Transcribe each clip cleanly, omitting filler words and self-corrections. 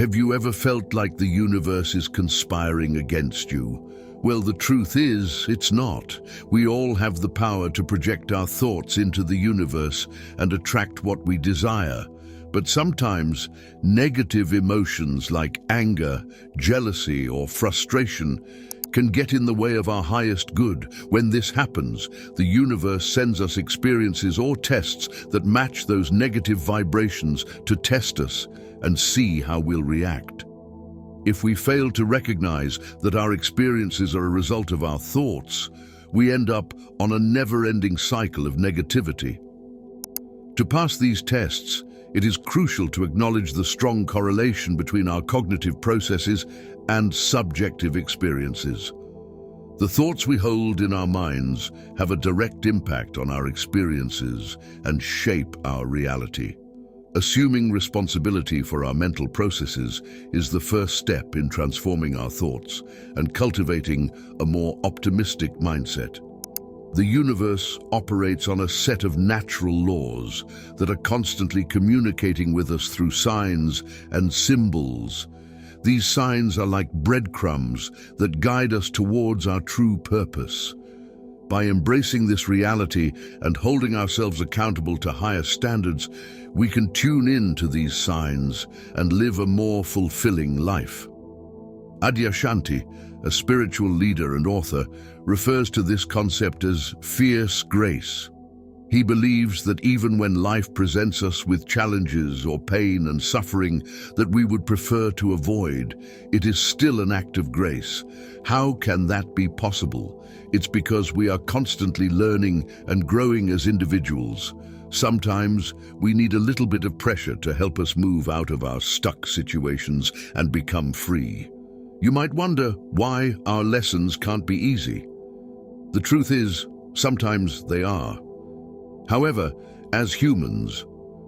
Have you ever felt like the universe is conspiring against you? Well, the truth is, it's not. We all have the power to project our thoughts into the universe and attract what we desire. But sometimes, negative emotions like anger, jealousy, or frustration can get in the way of our highest good. When this happens, the universe sends us experiences or tests that match those negative vibrations to test us and see how we'll react. If we fail to recognize that our experiences are a result of our thoughts, we end up on a never-ending cycle of negativity. To pass these tests, it is crucial to acknowledge the strong correlation between our cognitive processes and subjective experiences. The thoughts we hold in our minds have a direct impact on our experiences and shape our reality. Assuming responsibility for our mental processes is the first step in transforming our thoughts and cultivating a more optimistic mindset. The universe operates on a set of natural laws that are constantly communicating with us through signs and symbols. These signs are like breadcrumbs that guide us towards our true purpose. By embracing this reality and holding ourselves accountable to higher standards, we can tune in to these signs and live a more fulfilling life. Adyashanti, a spiritual leader and author, refers to this concept as fierce grace. He believes that even when life presents us with challenges or pain and suffering that we would prefer to avoid, it is still an act of grace. How can that be possible? It's because we are constantly learning and growing as individuals. Sometimes we need a little bit of pressure to help us move out of our stuck situations and become free. You might wonder why our lessons can't be easy. The truth is, sometimes they are. However, as humans,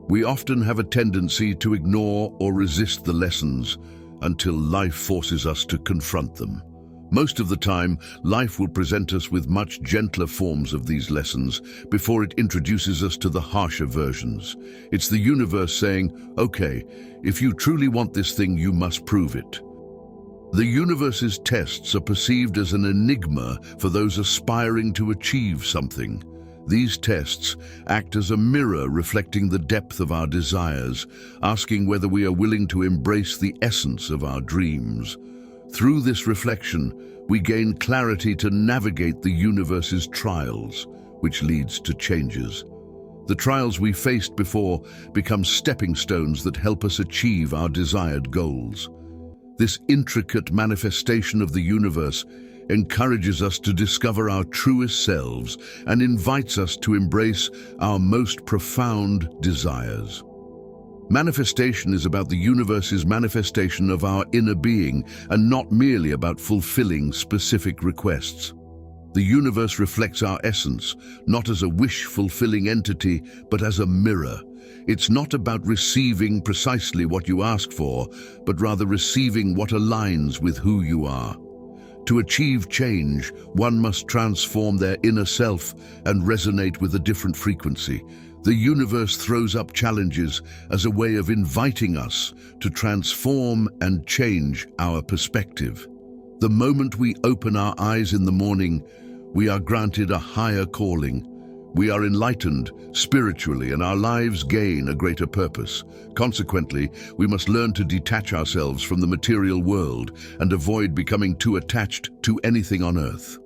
we often have a tendency to ignore or resist the lessons until life forces us to confront them. Most of the time, life will present us with much gentler forms of these lessons before it introduces us to the harsher versions. It's the universe saying, okay, if you truly want this thing, you must prove it. The universe's tests are perceived as an enigma for those aspiring to achieve something. These tests act as a mirror reflecting the depth of our desires, asking whether we are willing to embrace the essence of our dreams. Through this reflection, we gain clarity to navigate the universe's trials, which leads to changes. The trials we faced before become stepping stones that help us achieve our desired goals. This intricate manifestation of the universe encourages us to discover our truest selves and invites us to embrace our most profound desires. Manifestation is about the universe's manifestation of our inner being and not merely about fulfilling specific requests. The universe reflects our essence, not as a wish-fulfilling entity, but as a mirror. It's not about receiving precisely what you ask for, but rather receiving what aligns with who you are. To achieve change, one must transform their inner self and resonate with a different frequency. The universe throws up challenges as a way of inviting us to transform and change our perspective. The moment we open our eyes in the morning, we are granted a higher calling. We are enlightened spiritually and our lives gain a greater purpose. Consequently, we must learn to detach ourselves from the material world and avoid becoming too attached to anything on earth.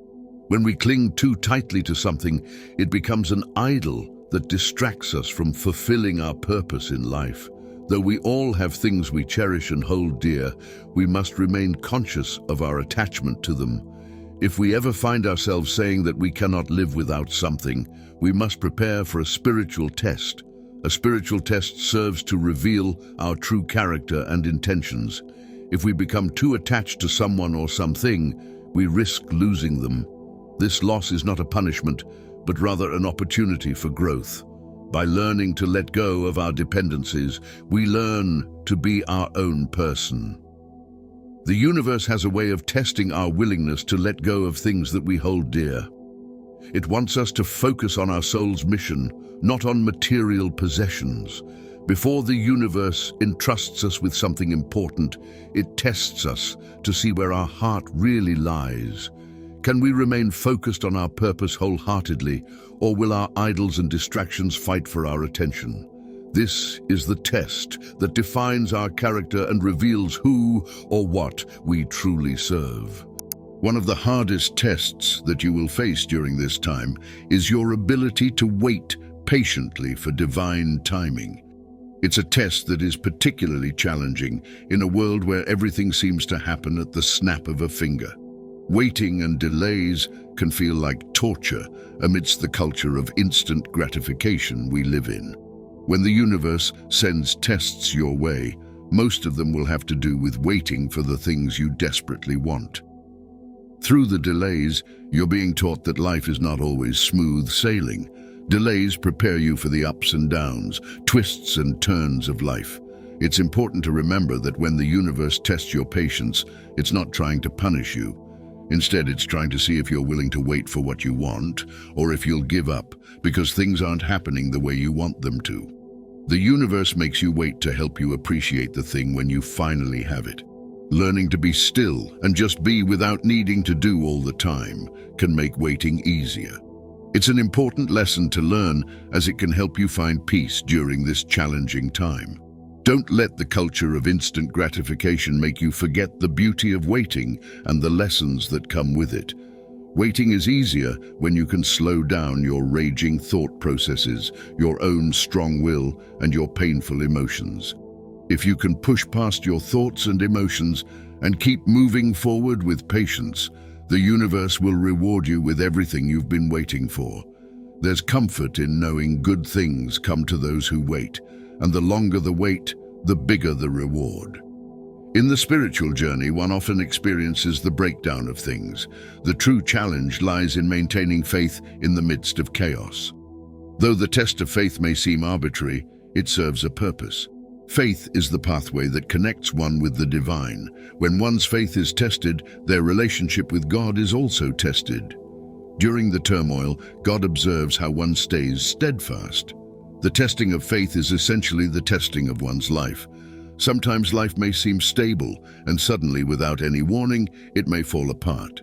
When we cling too tightly to something, it becomes an idol that distracts us from fulfilling our purpose in life. Though we all have things we cherish and hold dear, we must remain conscious of our attachment to them. If we ever find ourselves saying that we cannot live without something, we must prepare for a spiritual test. A spiritual test serves to reveal our true character and intentions. If we become too attached to someone or something, we risk losing them. This loss is not a punishment, but rather an opportunity for growth. By learning to let go of our dependencies, we learn to be our own person. The universe has a way of testing our willingness to let go of things that we hold dear. It wants us to focus on our soul's mission, not on material possessions. Before the universe entrusts us with something important, it tests us to see where our heart really lies. Can we remain focused on our purpose wholeheartedly, or will our idols and distractions fight for our attention? This is the test that defines our character and reveals who or what we truly serve. One of the hardest tests that you will face during this time is your ability to wait patiently for divine timing. It's a test that is particularly challenging in a world where everything seems to happen at the snap of a finger. Waiting and delays can feel like torture amidst the culture of instant gratification we live in. When the universe sends tests your way, most of them will have to do with waiting for the things you desperately want. Through the delays, you're being taught that life is not always smooth sailing. Delays prepare you for the ups and downs, twists and turns of life. It's important to remember that when the universe tests your patience, it's not trying to punish you. Instead, it's trying to see if you're willing to wait for what you want, or if you'll give up because things aren't happening the way you want them to. The universe makes you wait to help you appreciate the thing when you finally have it. Learning to be still and just be without needing to do all the time can make waiting easier. It's an important lesson to learn, as it can help you find peace during this challenging time. Don't let the culture of instant gratification make you forget the beauty of waiting and the lessons that come with it. Waiting is easier when you can slow down your raging thought processes, your own strong will, and your painful emotions. If you can push past your thoughts and emotions and keep moving forward with patience, the universe will reward you with everything you've been waiting for. There's comfort in knowing good things come to those who wait, and the longer the wait, the bigger the reward. In the spiritual journey, one often experiences the breakdown of things. The true challenge lies in maintaining faith in the midst of chaos. Though the test of faith may seem arbitrary, it serves a purpose. Faith is the pathway that connects one with the divine. When one's faith is tested, their relationship with God is also tested. During the turmoil, God observes how one stays steadfast. The testing of faith is essentially the testing of one's life. Sometimes life may seem stable, and suddenly, without any warning, it may fall apart.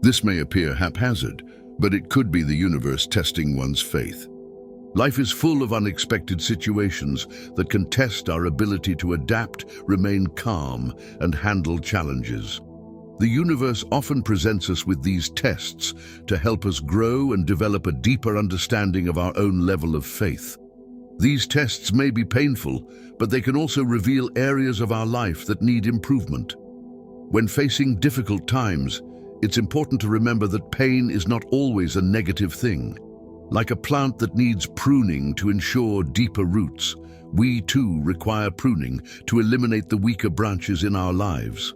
This may appear haphazard, but it could be the universe testing one's faith. Life is full of unexpected situations that can test our ability to adapt, remain calm, and handle challenges. The universe often presents us with these tests to help us grow and develop a deeper understanding of our own level of faith. These tests may be painful, but they can also reveal areas of our life that need improvement. When facing difficult times, it's important to remember that pain is not always a negative thing. Like a plant that needs pruning to ensure deeper roots, we too require pruning to eliminate the weaker branches in our lives.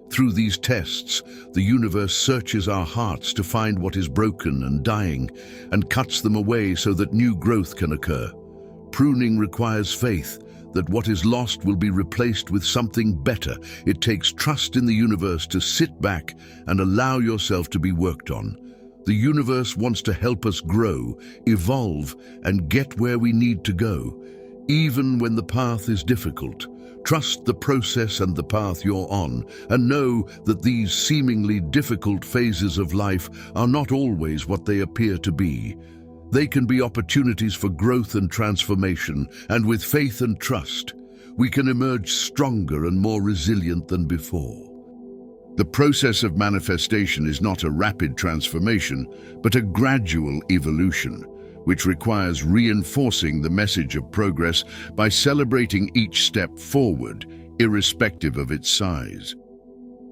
Through these tests, the universe searches our hearts to find what is broken and dying, and cuts them away so that new growth can occur. Pruning requires faith that what is lost will be replaced with something better. It takes trust in the universe to sit back and allow yourself to be worked on. The universe wants to help us grow, evolve, and get where we need to go. Even when the path is difficult, trust the process and the path you're on, and know that these seemingly difficult phases of life are not always what they appear to be. They can be opportunities for growth and transformation, and with faith and trust, we can emerge stronger and more resilient than before. The process of manifestation is not a rapid transformation, but a gradual evolution, which requires reinforcing the message of progress by celebrating each step forward, irrespective of its size.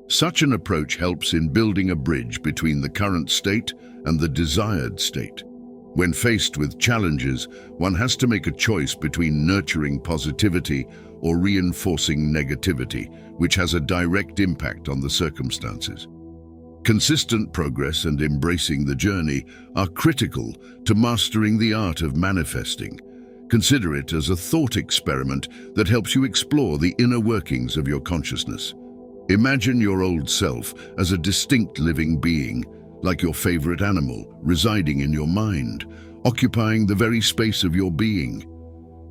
Such an approach helps in building a bridge between the current state and the desired state. When faced with challenges, one has to make a choice between nurturing positivity or reinforcing negativity, which has a direct impact on the circumstances. Consistent progress and embracing the journey are critical to mastering the art of manifesting. Consider it as a thought experiment that helps you explore the inner workings of your consciousness. Imagine your old self as a distinct living being, like your favorite animal, residing in your mind, occupying the very space of your being.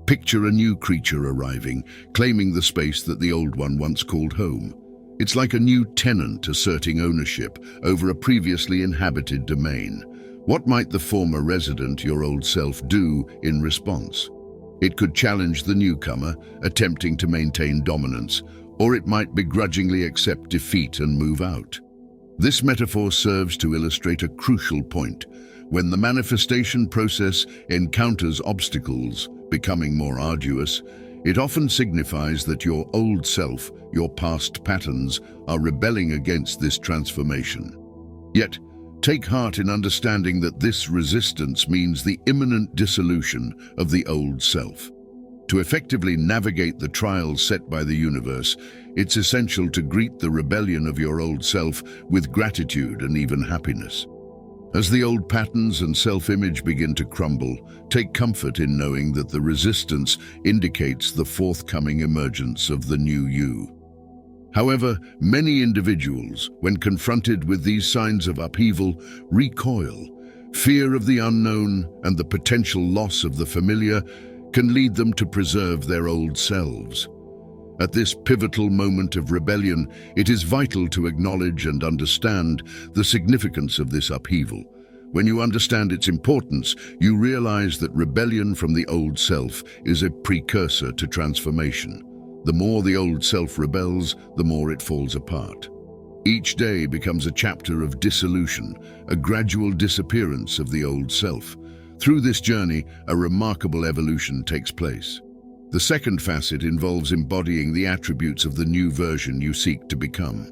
Picture a new creature arriving, claiming the space that the old one once called home. It's like a new tenant asserting ownership over a previously inhabited domain. What might the former resident, your old self, do in response? It could challenge the newcomer, attempting to maintain dominance, or it might begrudgingly accept defeat and move out. This metaphor serves to illustrate a crucial point. When the manifestation process encounters obstacles, becoming more arduous, it often signifies that your old self, your past patterns, are rebelling against this transformation. Yet, take heart in understanding that this resistance means the imminent dissolution of the old self. To effectively navigate the trials set by the universe, it's essential to greet the rebellion of your old self with gratitude and even happiness. As the old patterns and self-image begin to crumble, take comfort in knowing that the resistance indicates the forthcoming emergence of the new you. However, many individuals, when confronted with these signs of upheaval, recoil. Fear of the unknown and the potential loss of the familiar can lead them to preserve their old selves. At this pivotal moment of rebellion, it is vital to acknowledge and understand the significance of this upheaval. When you understand its importance, you realize that rebellion from the old self is a precursor to transformation. The more the old self rebels, the more it falls apart. Each day becomes a chapter of dissolution, a gradual disappearance of the old self. Through this journey, a remarkable evolution takes place. The second facet involves embodying the attributes of the new version you seek to become.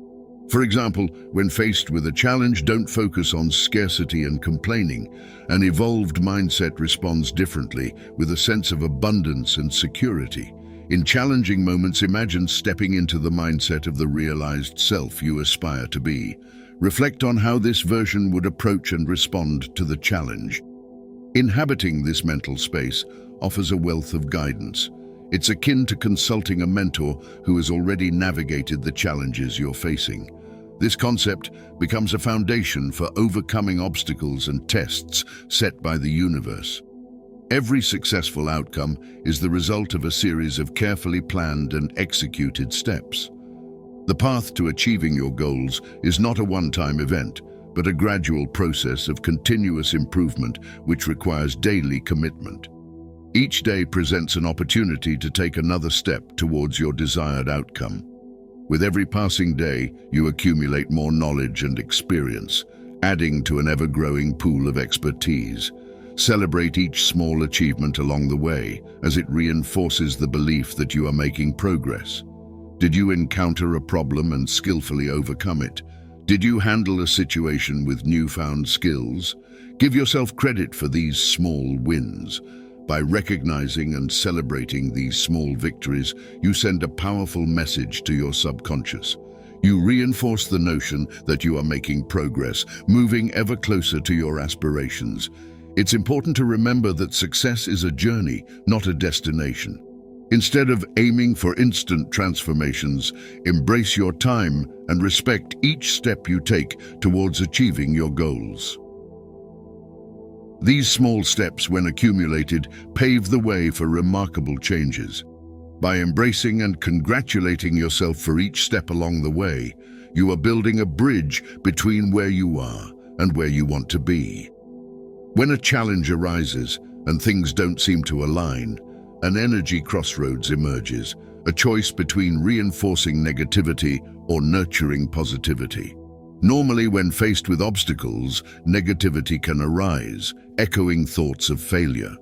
For example, when faced with a challenge, don't focus on scarcity and complaining. An evolved mindset responds differently, with a sense of abundance and security. In challenging moments, imagine stepping into the mindset of the realized self you aspire to be. Reflect on how this version would approach and respond to the challenge. Inhabiting this mental space offers a wealth of guidance. It's akin to consulting a mentor who has already navigated the challenges you're facing. This concept becomes a foundation for overcoming obstacles and tests set by the universe. Every successful outcome is the result of a series of carefully planned and executed steps. The path to achieving your goals is not a one-time event, but a gradual process of continuous improvement which requires daily commitment. Each day presents an opportunity to take another step towards your desired outcome. With every passing day, you accumulate more knowledge and experience, adding to an ever-growing pool of expertise. Celebrate each small achievement along the way, as it reinforces the belief that you are making progress. Did you encounter a problem and skillfully overcome it? Did you handle a situation with newfound skills? Give yourself credit for these small wins. By recognizing and celebrating these small victories, you send a powerful message to your subconscious. You reinforce the notion that you are making progress, moving ever closer to your aspirations. It's important to remember that success is a journey, not a destination. Instead of aiming for instant transformations, embrace your time and respect each step you take towards achieving your goals. These small steps, when accumulated, pave the way for remarkable changes. By embracing and congratulating yourself for each step along the way, you are building a bridge between where you are and where you want to be. When a challenge arises and things don't seem to align, an energy crossroads emerges, a choice between reinforcing negativity or nurturing positivity. Normally, when faced with obstacles, negativity can arise, echoing thoughts of failure.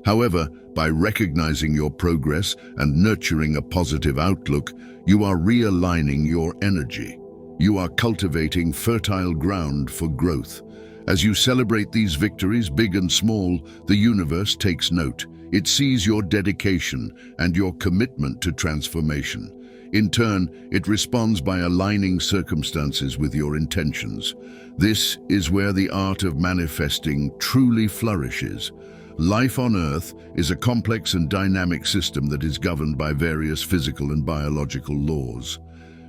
However, by recognizing your progress and nurturing a positive outlook, you are realigning your energy. You are cultivating fertile ground for growth. As you celebrate these victories, big and small, the universe takes note. It sees your dedication and your commitment to transformation. In turn, it responds by aligning circumstances with your intentions. This is where the art of manifesting truly flourishes. Life on Earth is a complex and dynamic system that is governed by various physical and biological laws.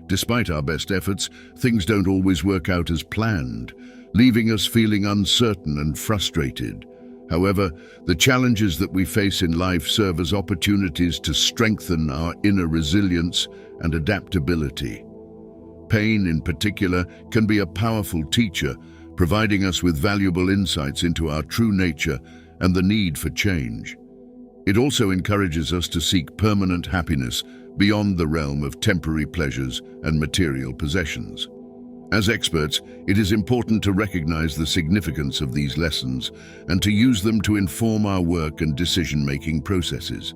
Despite our best efforts, things don't always work out as planned, leaving us feeling uncertain and frustrated. However, the challenges that we face in life serve as opportunities to strengthen our inner resilience and adaptability. Pain, in particular, can be a powerful teacher, providing us with valuable insights into our true nature and the need for change. It also encourages us to seek permanent happiness beyond the realm of temporary pleasures and material possessions. As experts, it is important to recognize the significance of these lessons and to use them to inform our work and decision-making processes.